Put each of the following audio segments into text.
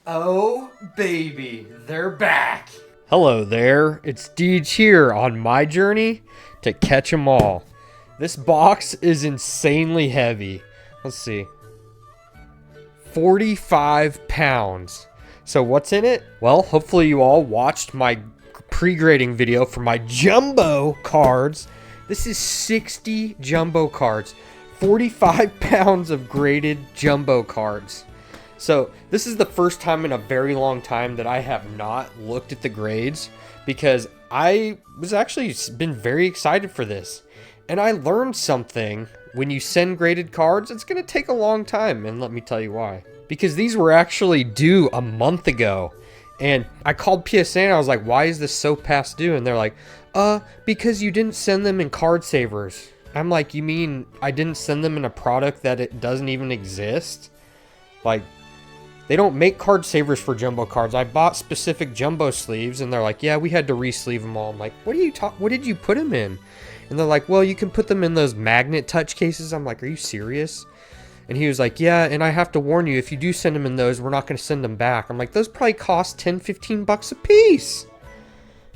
Oh, baby, they're back. Hello there, it's Deej here on my journey to catch 'em all. This box is insanely heavy. Let's see. 45 pounds. So what's in it? Well, hopefully you all watched my pre-grading video for my jumbo cards. This is 60 jumbo cards. 45 pounds of graded jumbo cards. So this is the first time in a very long time that I have not looked at the grades because I was actually been very excited for this. And I learned something. When you send graded cards, it's going to take a long time, and let me tell you why. Because these were actually due a month ago. And I called PSA and I was like, why is this so past due? And they're like, because you didn't send them in card savers. I'm like, you mean I didn't send them in a product that it doesn't even exist? Like, they don't make card savers for jumbo cards. I bought specific jumbo sleeves, and they're like, yeah, we had to re-sleeve them all. I'm like, what did you put them in? And they're like, well, you can put them in those magnet touch cases. I'm like, are you serious? And he was like, yeah, and I have to warn you, if you do send them in those, we're not going to send them back. I'm like, those probably cost 10, 15 bucks a piece.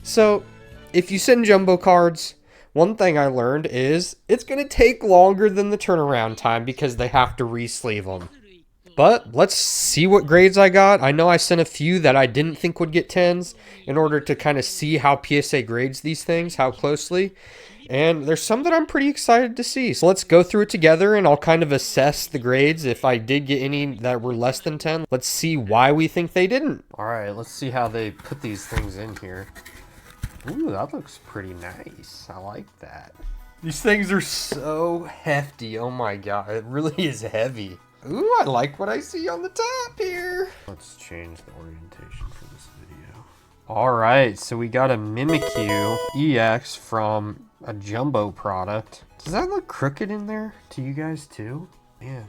So if you send jumbo cards, one thing I learned is it's going to take longer than the turnaround time because they have to re-sleeve them. But let's see what grades I got. I know I sent a few that I didn't think would get 10s in order to kind of see how PSA grades these things, how closely. And there's some that I'm pretty excited to see. So let's go through it together and I'll kind of assess the grades. If I did get any that were less than 10, let's see why we think they didn't. All right, let's see how they put these things in here. Ooh, that looks pretty nice. I like that. These things are so hefty. Oh my God, it really is heavy. Ooh, I like what I see on the top here. Let's change the orientation for this video. All right, so we got a Mimikyu EX from a jumbo product. Does that look crooked in there to you guys too? Man,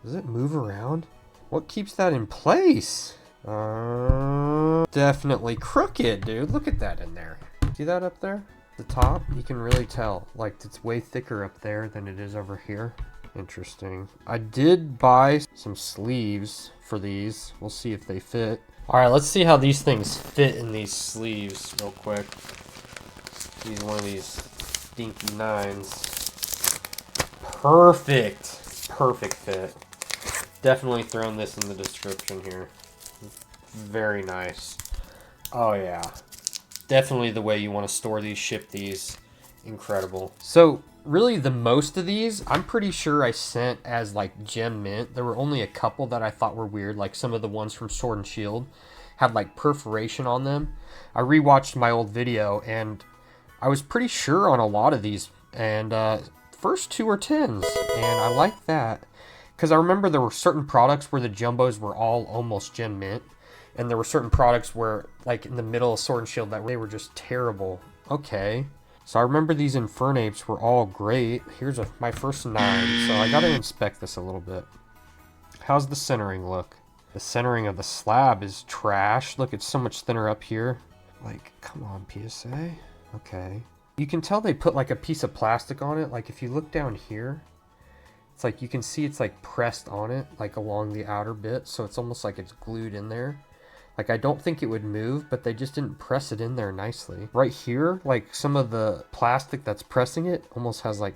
does it move around? What keeps that in place? Definitely crooked, dude. Look at that in there. See that up there? The top, you can really tell. Like, it's way thicker up there than it is over here. Interesting. I did buy some sleeves for these. We'll see if they fit. All right, let's see how these things fit in these sleeves real quick. Use one of these stinky nines. Perfect. Perfect fit. Definitely throwing this in the description here. Very nice. Oh yeah. Definitely the way you want to store these, ship these. Incredible. So really the most of these, I'm pretty sure I sent as like gem mint. There were only a couple that I thought were weird, like some of the ones from Sword and Shield had like perforation on them. I rewatched my old video and I was pretty sure on a lot of these, and first two are 10s, and I like that because I remember there were certain products where the jumbos were all almost gem mint, and there were certain products where like in the middle of Sword and Shield that they were just terrible. Okay. So I remember these Infernapes were all great. Here's my first 9, so I gotta inspect this a little bit. How's the centering look? The centering of the slab is trash. Look, it's so much thinner up here. Like, come on, PSA. Okay. You can tell they put like a piece of plastic on it. Like if you look down here, it's like you can see it's like pressed on it, like along the outer bit. So it's almost like it's glued in there. Like, I don't think it would move, but they just didn't press it in there nicely. Right here, like, some of the plastic that's pressing it almost has, like,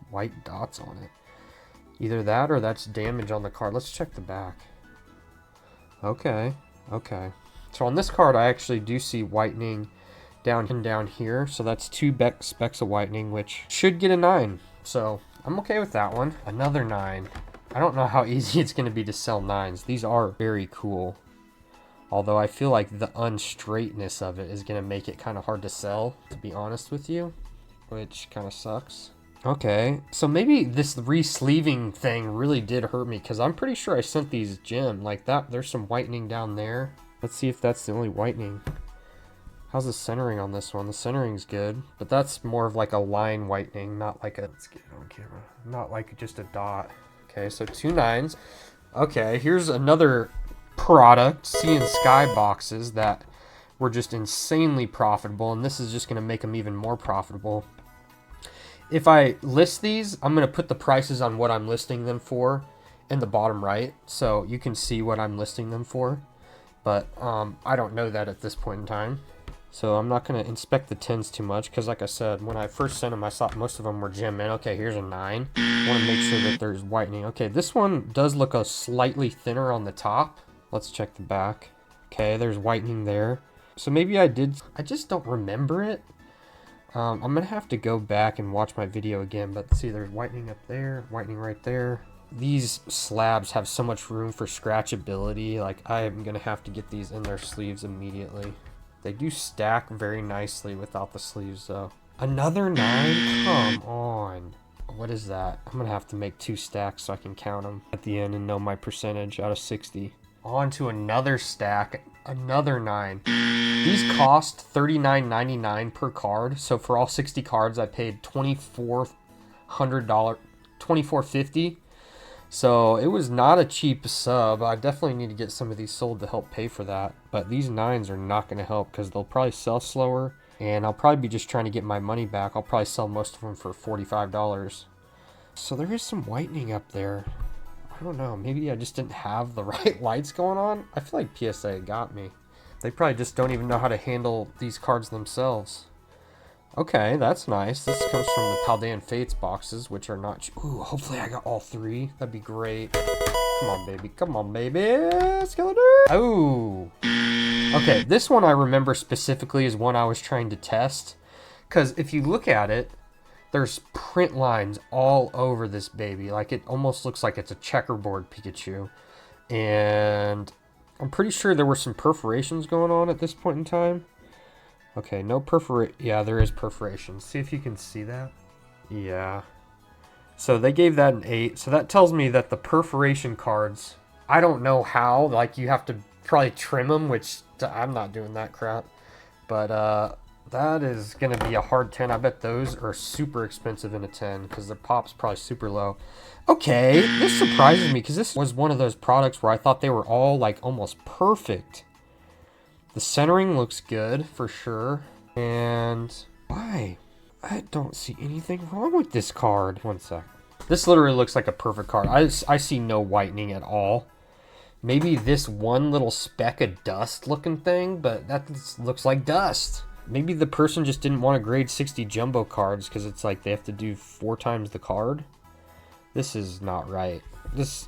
white dots on it. Either that or that's damage on the card. Let's check the back. Okay, okay. So on this card, I actually do see whitening down and down here. So that's 2 specks of whitening, which should get a 9. So I'm okay with that one. Another 9. I don't know how easy it's going to be to sell 9s. These are very cool. Although I feel like the unstraightness of it is going to make it kind of hard to sell, to be honest with you, which kind of sucks. Okay, so maybe this re-sleeving thing really did hurt me because I'm pretty sure I sent these gem like that. There's some whitening down there. Let's see if that's the only whitening. How's the centering on this one? The centering's good, but that's more of like a line whitening, not like a, let's get it on camera, not like just a dot. Okay, so 2 9s. Okay, here's another product, Sea and Sky boxes that were just insanely profitable, and this is just going to make them even more profitable. If I list these, I'm going to put the prices on what I'm listing them for in the bottom right, so you can see what I'm listing them for. But I don't know that at this point in time. So I'm not going to inspect the 10s too much, because like I said, when I first sent them, I saw most of them were gem in. Okay, here's a 9. I want to make sure that there's whitening. Okay, this one does look a slightly thinner on the top. Let's check the back. Okay, there's whitening there. So maybe I just don't remember it. I'm going to have to go back and watch my video again, but see, there's whitening up there, whitening right there. These slabs have so much room for scratchability. Like, I am going to have to get these in their sleeves immediately. They do stack very nicely without the sleeves, though. Another 9? Come on. What is that? I'm going to have to make 2 stacks so I can count them at the end and know my percentage out of 60. On to another stack. Another 9. These cost $39.99 per card. So for all 60 cards, I paid $2,450. So it was not a cheap sub. I definitely need to get some of these sold to help pay for that. But these 9s are not going to help because they'll probably sell slower. And I'll probably be just trying to get my money back. I'll probably sell most of them for $45. So there is some whitening up there. I don't know. Maybe I just didn't have the right lights going on. I feel like PSA got me. They probably just don't even know how to handle these cards themselves. Okay, that's nice. This comes from the Paldean Fates boxes, which are not... Ooh, hopefully I got all 3. That'd be great. Come on, baby. Come on, baby. Skeleton. Oh. Okay, this one I remember specifically is one I was trying to test. Because if you look at it, there's print lines all over this baby. Like, it almost looks like it's a checkerboard Pikachu. And I'm pretty sure there were some perforations going on at this point in time. Okay, no yeah, there is perforations. See if you can see that. Yeah. So they gave that an 8. So that tells me that the perforation cards, I don't know how. Like, you have to probably trim them, which I'm not doing that crap. But that is going to be a hard 10. I bet those are super expensive in a 10 because the pop's probably super low. Okay, this surprises me because this was one of those products where I thought they were all like almost perfect. The centering looks good for sure. And why? I don't see anything wrong with this card. One sec. This literally looks like a perfect card. I see no whitening at all. Maybe this one little speck of dust looking thing, but that looks like dust. Maybe the person just didn't want to grade 60 jumbo cards because it's like they have to do 4 times the card. This is not right.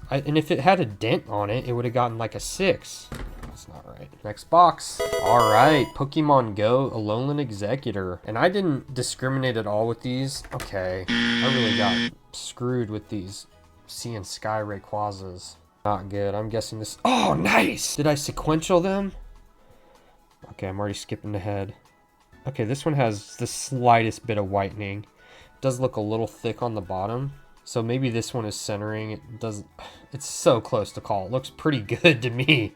And if it had a dent on it, it would have gotten like a 6. That's not right. Next box. All right, Pokemon Go Alolan Executor. And I didn't discriminate at all with these. Okay, I really got screwed with these Sea and Sky Rayquazas. Not good. I'm guessing this. Oh, nice! Did I sequential them? Okay, I'm already skipping ahead. Okay, this one has the slightest bit of whitening. It does look a little thick on the bottom. So maybe this one is centering. It's so close to call. It looks pretty good to me.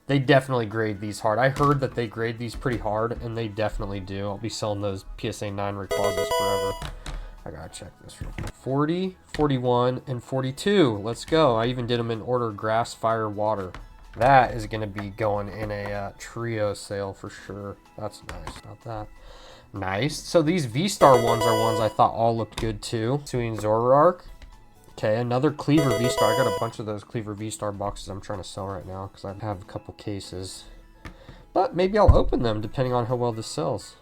They definitely grade these hard. I heard that they grade these pretty hard, and they definitely do. I'll be selling those PSA 9 Rayquazas forever. I gotta check this real quick. 40, 41, and 42. Let's go. I even did them in order: grass, fire, water. That is going to be going in a trio sale for sure. That's nice. About that. Nice. So these V-Star ones are ones I thought all looked good too. Suing Zoroark. Okay, another Cleaver V-Star. I got a bunch of those Cleaver V-Star boxes I'm trying to sell right now because I have a couple cases. But maybe I'll open them depending on how well this sells.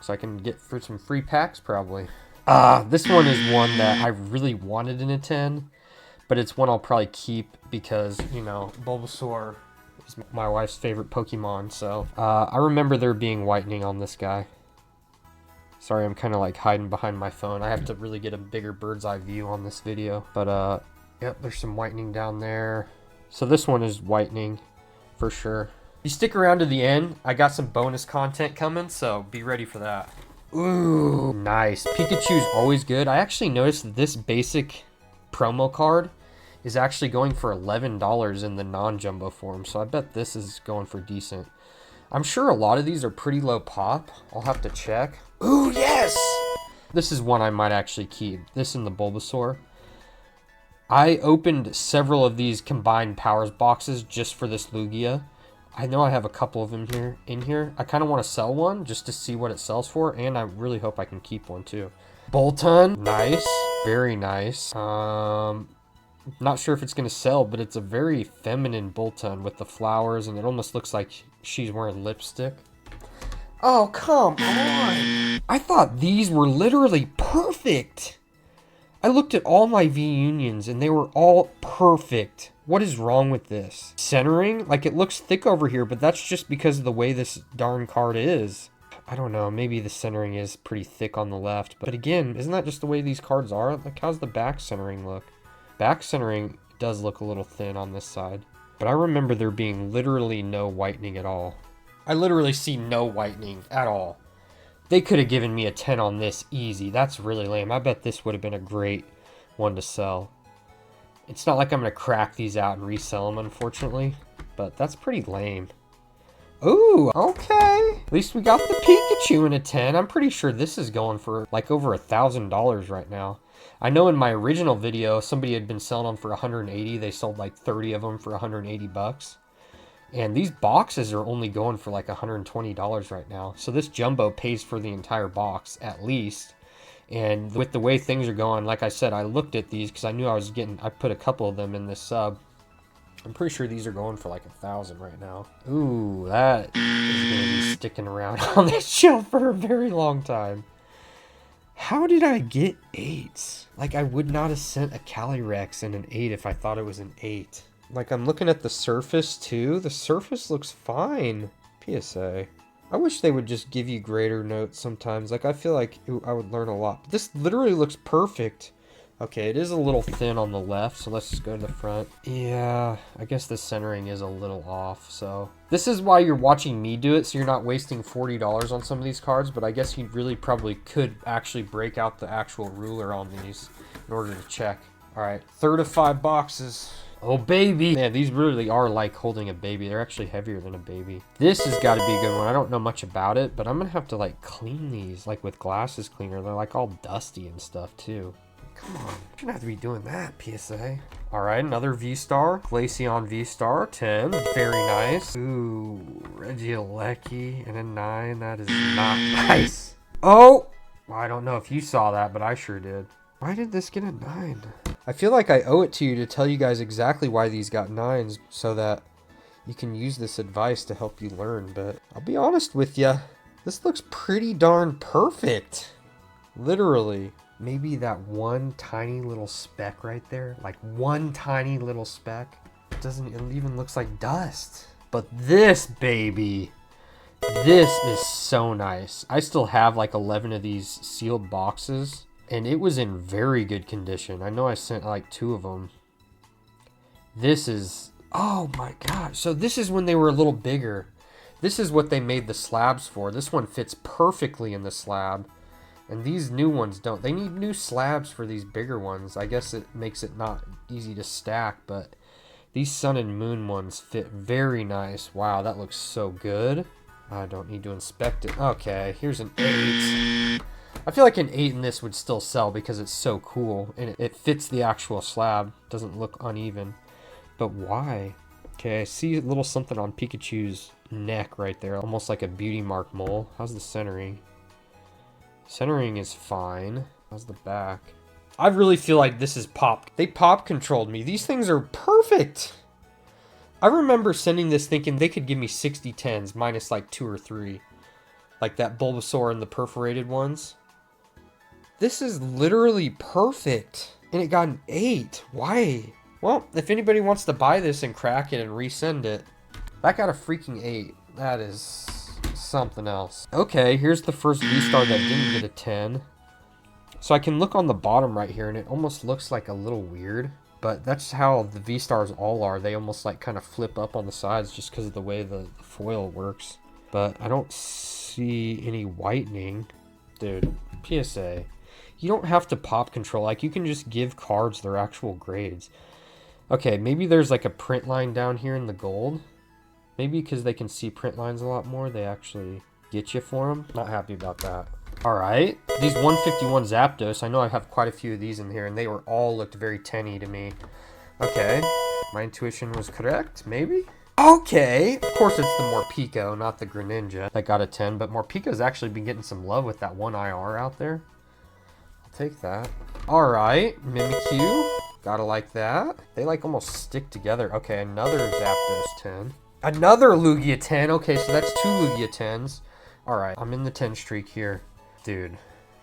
So I can get for some free packs probably. This one is one that I really wanted in a 10. But it's one I'll probably keep because, you know, Bulbasaur is my wife's favorite Pokemon. So I remember there being whitening on this guy. Sorry, I'm kind of like hiding behind my phone. I have to really get a bigger bird's eye view on this video. But yep, there's some whitening down there. So this one is whitening for sure. You stick around to the end, I got some bonus content coming, so be ready for that. Ooh, nice. Pikachu's always good. I actually noticed that this basic promo card is actually going for $11 in the non-jumbo form, so I bet this is going for decent. I'm sure a lot of these are pretty low pop. I'll have to check. Ooh, yes! This is one I might actually keep. This and the Bulbasaur. I opened several of these combined powers boxes just for this Lugia. I know I have a couple of them in here. I kind of want to sell one just to see what it sells for, and I really hope I can keep one too. Bolton, nice. Very nice. Not sure if it's going to sell, but it's a very feminine Bolton with the flowers, and it almost looks like she's wearing lipstick. Oh, come on! I thought these were literally perfect! I looked at all my V-Unions, and they were all perfect. What is wrong with this? Centering? Like, it looks thick over here, but that's just because of the way this darn card is. I don't know, maybe the centering is pretty thick on the left, but again, isn't that just the way these cards are? Like, how's the back centering look? Back centering does look a little thin on this side, but I remember there being literally no whitening at all. I literally see no whitening at all. They could have given me a 10 on this easy. That's really lame. I bet this would have been a great one to sell. It's not like I'm going to crack these out and resell them, unfortunately, but that's pretty lame. Ooh, okay. At least we got the Pikachu in a 10. I'm pretty sure this is going for like over $1,000 right now. I know in my original video, somebody had been selling them for 180. They sold like 30 of them for 180 bucks. And these boxes are only going for like $120 right now. So this jumbo pays for the entire box at least. And with the way things are going, like I said, I looked at these because I knew I put a couple of them in this sub. I'm pretty sure these are going for like $1,000 right now. Ooh, that is going to be sticking around on this shelf for a very long time. How did I get 8s? Like, I would not have sent a Calyrex in an 8 if I thought it was an 8. Like, I'm looking at the surface too. The surface looks fine. PSA. I wish they would just give you greater notes sometimes. Like, I feel like I would learn a lot. But this literally looks perfect. Okay, it is a little thin on the left, so let's just go to the front. Yeah, I guess the centering is a little off, so. This is why you're watching me do it, so you're not wasting $40 on some of these cards, but I guess you really probably could actually break out the actual ruler on these in order to check. All right, third of 5 boxes. Oh, baby. Man, these really are like holding a baby. They're actually heavier than a baby. This has got to be a good one. I don't know much about it, but I'm going to have to like clean these like with glasses cleaner. They're like all dusty and stuff too. Come on, you shouldn't have to be doing that, PSA. All right, another V-Star. Glaceon V-Star, 10. Very nice. Ooh, Regieleki and a 9. That is not nice. Oh! Well, I don't know if you saw that, but I sure did. Why did this get a 9? I feel like I owe it to you to tell you guys exactly why these got 9s so that you can use this advice to help you learn, but I'll be honest with you. This looks pretty darn perfect. Literally. Maybe that one tiny little speck right there, like one tiny little speck, it even looks like dust. But this baby, this is so nice. I still have like 11 of these sealed boxes, and it was in very good condition. I know I sent like 2 of them. This is, oh my god. So this is when they were a little bigger. This is what they made the slabs for. This one fits perfectly in the slab. And these new ones don't. They need new slabs for these bigger ones. I guess it makes it not easy to stack, but these Sun and Moon ones fit very nice. Wow, that looks so good. I don't need to inspect it. Okay, here's an 8. I feel like an 8 in this would still sell because it's so cool. And it fits the actual slab. Doesn't look uneven. But why? Okay, I see a little something on Pikachu's neck right there. Almost like a beauty mark mole. How's the centering? Centering is fine. How's the back? I really feel like this is popped. They pop controlled me. These things are perfect. I remember sending this thinking they could give me 60 10s minus like 2 or 3. Like that Bulbasaur and the perforated ones. This is literally perfect. And it got an 8. Why? Well, if anybody wants to buy this and crack it and resend it, that got a freaking 8. That is something else. Okay, here's the first V-Star that didn't get a 10. So I can look on the bottom right here and it almost looks like a little weird, but that's how the V-Stars all are. They almost like kind of flip up on the sides just because of the way the foil works. But I don't see any whitening. Dude, PSA. You don't have to pop control. Like, you can just give cards their actual grades. Okay, maybe there's like a print line down here in the gold. Maybe because they can see print lines a lot more, they actually get you for them. Not happy about that. All right, these 151 Zapdos, I know I have quite a few of these in here, and they were all looked very 10-y to me. Okay, my intuition was correct, maybe? Okay, of course it's the Morpeko, not the Greninja that got a 10, but Morpeko's actually been getting some love with that one IR out there. I'll take that. All right, Mimikyu. Gotta like that. They like almost stick together. Okay, another Zapdos 10. Another Lugia 10. Okay, so that's 2 Lugia 10s. All right, I'm in the 10 streak here. Dude,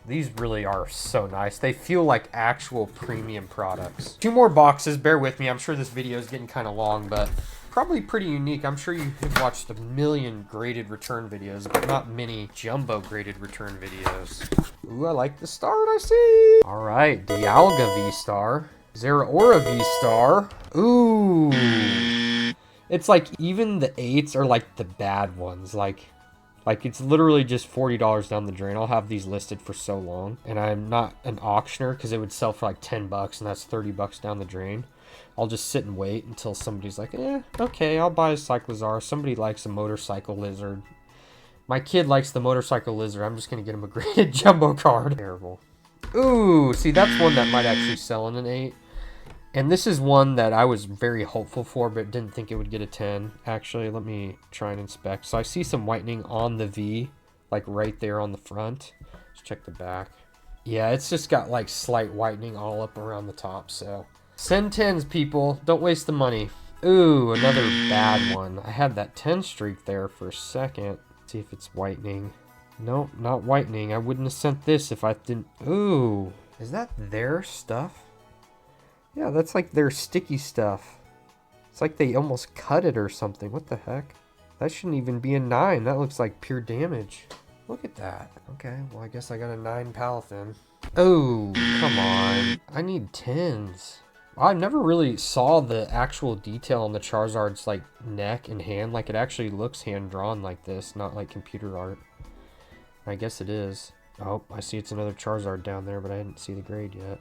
these really are so nice. They feel like actual premium products. 2 more boxes. Bear with me. I'm sure this video is getting kind of long, but probably pretty unique. I'm sure you have watched a million graded return videos, but not many jumbo graded return videos. Ooh, I like the start I see. All right, Dialga V-Star. Zeraora V-Star. Ooh. It's like even the 8s are like the bad ones. Like it's literally just $40 down the drain. I'll have these listed for so long. And I'm not an auctioneer because it would sell for like 10 bucks and that's 30 bucks down the drain. I'll just sit and wait until somebody's like, okay, I'll buy a Cyclizar. Somebody likes a motorcycle lizard. My kid likes the motorcycle lizard. I'm just going to get him a graded jumbo card. Terrible. Ooh, see, that's one that might actually sell in an 8. And this is one that I was very hopeful for, but didn't think it would get a 10. Actually, let me try and inspect. So I see some whitening on the V, like right there on the front. Let's check the back. Yeah, it's just got like slight whitening all up around the top, so. Send 10s, people. Don't waste the money. Ooh, another bad one. I had that 10 streak there for a second. Let's see if it's whitening. Nope, not whitening. I wouldn't have sent this if I didn't. Ooh, is that their stuff? Yeah, that's like their sticky stuff. It's like they almost cut it or something. What the heck? That shouldn't even be a 9. That looks like pure damage. Look at that. Okay, well, I guess I got a 9 Palafin. Oh, come on. I need 10s. I never really saw the actual detail on the Charizard's like neck and hand. Like it actually looks hand-drawn like this, not like computer art. I guess it is. Oh, I see it's another Charizard down there, but I didn't see the grade yet.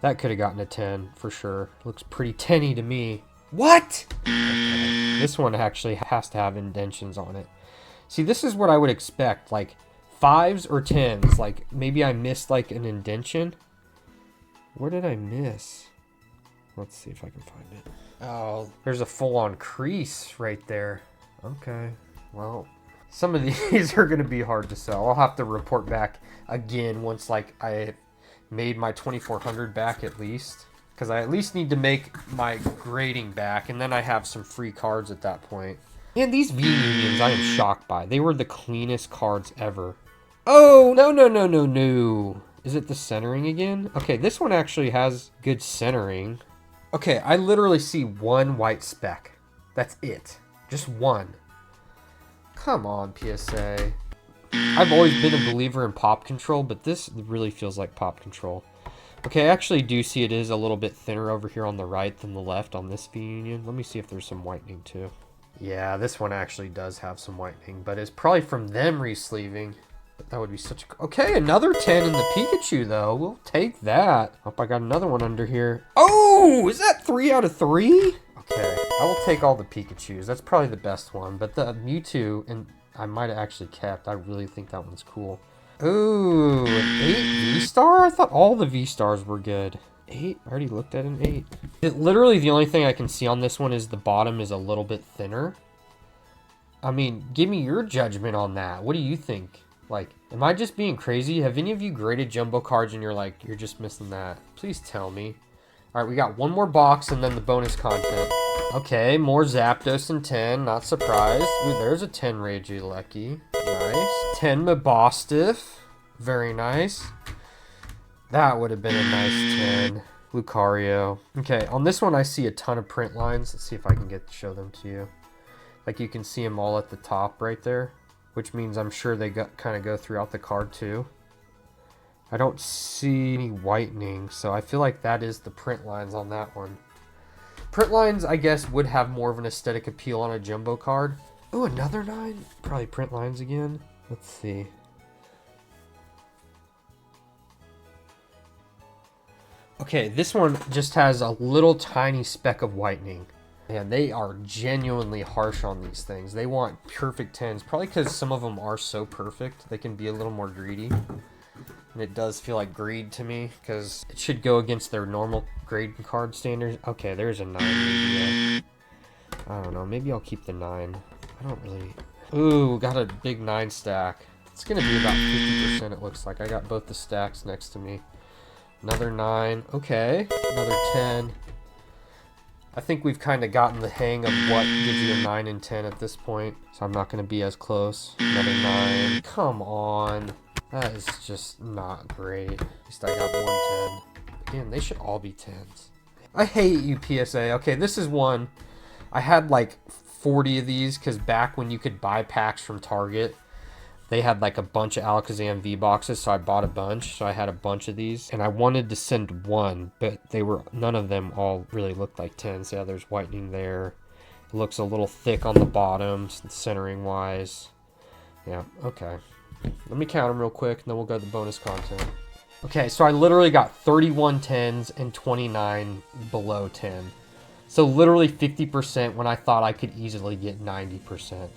That could have gotten a 10 for sure. Looks pretty 10-y to me. What? Okay. This one actually has to have indentions on it. See, this is what I would expect. Like 5s or 10s. Like maybe I missed like an indention. Where did I miss? Let's see if I can find it. Oh, there's a full-on crease right there. Okay, well, some of these are going to be hard to sell. I'll have to report back again once like I made my 2400 back at least, because I at least need to make my grading back, and then I have some free cards at that point. And these V-Unions I am shocked by. They were the cleanest cards ever. Oh, no. Is it the centering again? Okay, this one actually has good centering. Okay, I literally see one white speck. That's it. Just one. Come on, PSA. I've always been a believer in pop control, but this really feels like pop control. Okay, I actually do see it is a little bit thinner over here on the right than the left on this V-Union. Let me see if there's some whitening too. Yeah, this one actually does have some whitening, but it's probably from them re-sleeving. That would be such a... Okay, another 10 in the Pikachu, though. We'll take that. Hope I got another one under here. Oh, is that 3 out of 3? Okay, I will take all the Pikachus. That's probably the best one. But the Mewtwo, and I might have actually kept. I really think that one's cool. Ooh, an 8 V-Star? I thought all the V-Stars were good. 8? I already looked at an 8. Literally, the only thing I can see on this one is the bottom is a little bit thinner. I mean, give me your judgment on that. What do you think? Like, am I just being crazy? Have any of you graded jumbo cards and you're like, you're just missing that? Please tell me. All right, we got one more box and then the bonus content. Okay, more Zapdos and 10. Not surprised. Ooh, there's a 10 Regieleki. Nice. 10 Mabostiff. Very nice. That would have been a nice 10. Lucario. Okay, on this one I see a ton of print lines. Let's see if I can show them to you. Like you can see them all at the top right there, which means I'm sure they kind of go throughout the card too. I don't see any whitening, so I feel like that is the print lines on that one. Print lines, I guess, would have more of an aesthetic appeal on a jumbo card. Oh, another 9? Probably print lines again. Let's see. Okay, this one just has a little tiny speck of whitening. Man, they are genuinely harsh on these things. They want perfect 10s. Probably because some of them are so perfect, they can be a little more greedy. And it does feel like greed to me, because it should go against their normal grade card standards. Okay, there's a 9 maybe. I don't know. Maybe I'll keep the 9. I don't really... Ooh, got a big 9 stack. It's going to be about 50%, it looks like. I got both the stacks next to me. Another 9. Okay. Another 10. I think we've kind of gotten the hang of what gives you a 9 and 10 at this point. So I'm not going to be as close. Another 9. Come on. That is just not great. At least I got 110. Again, they should all be 10s. I hate you, PSA. Okay, this is one. I had like 40 of these because back when you could buy packs from Target, they had like a bunch of Alakazam V-boxes, so I bought a bunch. So I had a bunch of these, and I wanted to send one, but none of them all really looked like 10s. Yeah, there's whitening there. It looks a little thick on the bottom, centering wise. Yeah, okay. Let me count them real quick, and then we'll go to the bonus content. Okay, so I literally got 31 10s and 29 below 10. So literally 50% when I thought I could easily get 90%.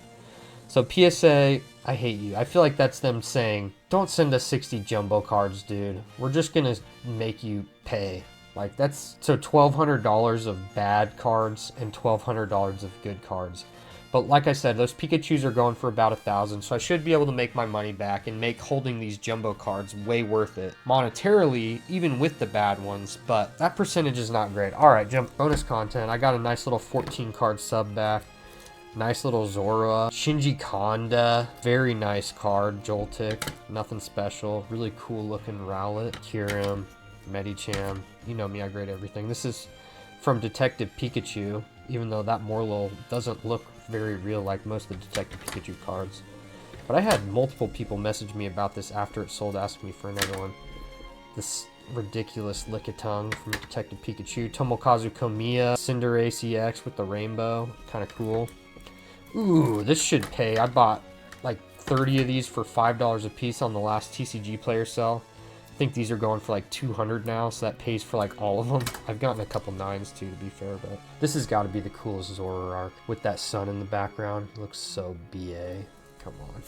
So PSA, I hate you. I feel like that's them saying, don't send us 60 jumbo cards, dude. We're just going to make you pay. Like that's, so $1,200 of bad cards and $1,200 of good cards. But like I said, those Pikachus are going for about 1,000, so I should be able to make my money back and make holding these jumbo cards way worth it. Monetarily, even with the bad ones, but that percentage is not great. Alright, bonus content. I got a nice little 14 card sub back. Nice little Zora. Shinji Kanda. Very nice card. Joltik. Nothing special. Really cool looking Rowlet. Kyurem. Medicham. You know me, I grade everything. This is from Detective Pikachu, even though that Morlul doesn't look very real like most of the Detective Pikachu cards. But I had multiple people message me about this after it sold, asking me for another one. This ridiculous Lickitung from Detective Pikachu. Tomokazu Komiya. Cinderace EX with the rainbow. Kind of cool. Ooh, this should pay. I bought like 30 of these for $5 a piece on the last TCG player sale. I think these are going for like 200 now, so that pays for like all of them. I've gotten a couple 9s too, to be fair, but this has got to be the coolest Zoroark with that sun in the background. It looks so BA. Come on.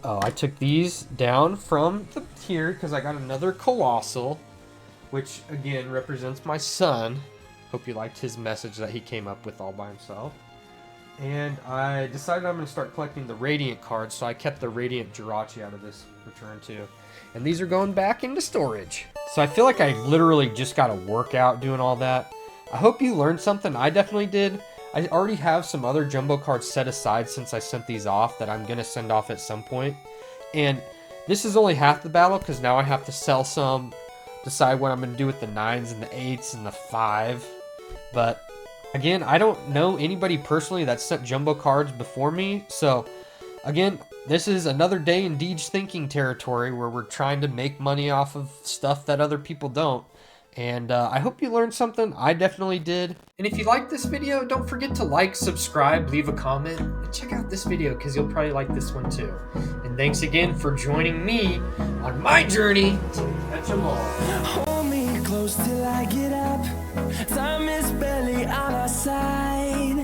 Oh, I took these down from the tier because I got another Colossal, which again represents my son. Hope you liked his message that he came up with all by himself. And I decided I'm going to start collecting the Radiant cards, so I kept the Radiant Jirachi out of this return too. And these are going back into storage. So I feel like I literally just got a workout doing all that. I hope you learned something. I definitely did. I already have some other jumbo cards set aside since I sent these off that I'm going to send off at some point. And this is only half the battle because now I have to sell some, decide what I'm going to do with the 9s and the 8s and the 5. But again, I don't know anybody personally that sent jumbo cards before me. So again, this is another day in Deej thinking territory where we're trying to make money off of stuff that other people don't. And I hope you learned something. I definitely did. And if you liked this video, don't forget to like, subscribe, leave a comment, and check out this video because you'll probably like this one too. And thanks again for joining me on my journey to catch 'em all. Hold me close till I get up.